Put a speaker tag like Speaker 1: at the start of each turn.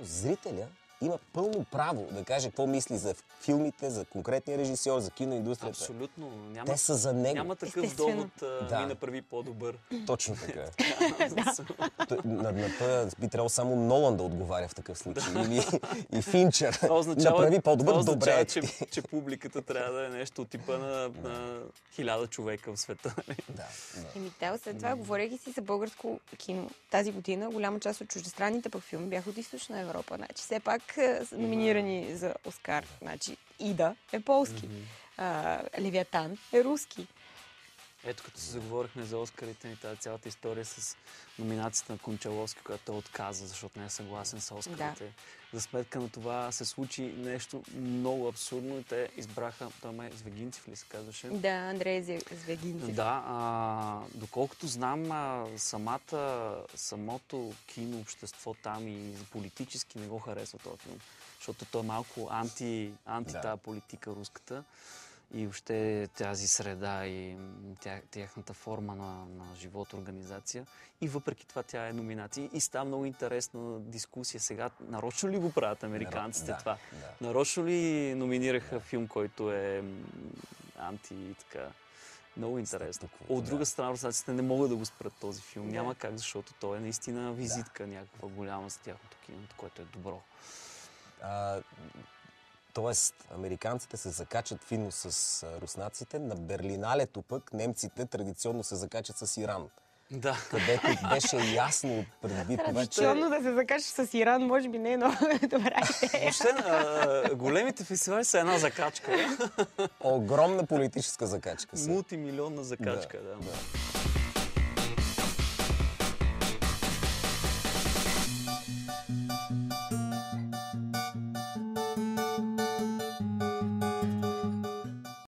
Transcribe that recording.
Speaker 1: зрителя има пълно право да каже какво мисли за филмите, за конкретния режисьор, за киноиндустрията.
Speaker 2: Абсолютно.
Speaker 1: Те са за него.
Speaker 2: Няма такъв довод ми направи по-добър.
Speaker 1: Точно така. На това би трябвало само Нолан да отговаря в такъв случай. Или и Финчер. Направи по-добър.
Speaker 2: Това означава, че публиката трябва да е нещо от типа на 1000 човека в света.
Speaker 3: Тео, след това, говорейки си за българско кино, тази година голяма част от чуждестранните пък филми бяха от Източна Европа. Значи, все пак са номинирани за Оскар. Значи, Ида е полски. Левиатан е руски.
Speaker 2: Ето, като се заговорихме за Оскарите ни, тази цялата история с номинацията на Кончаловски, която той отказа, защото не е съгласен с Оскарите. Да. За сметка на това се случи нещо много абсурдно и те избраха, той ме Звегинцев ли се казваше?
Speaker 3: Да, Андрей Звегинцев.
Speaker 2: Да, доколкото знам, самото кино, общество там и политически не го харесва този филм, защото той е малко анти тази политика руската. И въобще тази среда и тяхната форма на живот, организация. И въпреки това тя е номинация. И става много интересна дискусия сега. Нарочно ли го правят американците това? Да. Нарочно ли номинираха филм, който е така? Много интересно. От друга страна, руснаците не могат да го спрат този филм. Няма как, защото той е наистина визитка някаква голяма за тяхното кино, което е добро.
Speaker 1: Тоест, американците се закачат финно с руснаците, на Берлиналето пък немците традиционно се закачат с Иран.
Speaker 2: Да.
Speaker 1: Където беше ясно преди това, че...
Speaker 3: Традиционно да се закачаш с Иран, може би не е много добра идея.
Speaker 2: Въобще, големите фестивали са една закачка.
Speaker 1: Огромна политическа закачка.
Speaker 2: Мултимилионна закачка, да.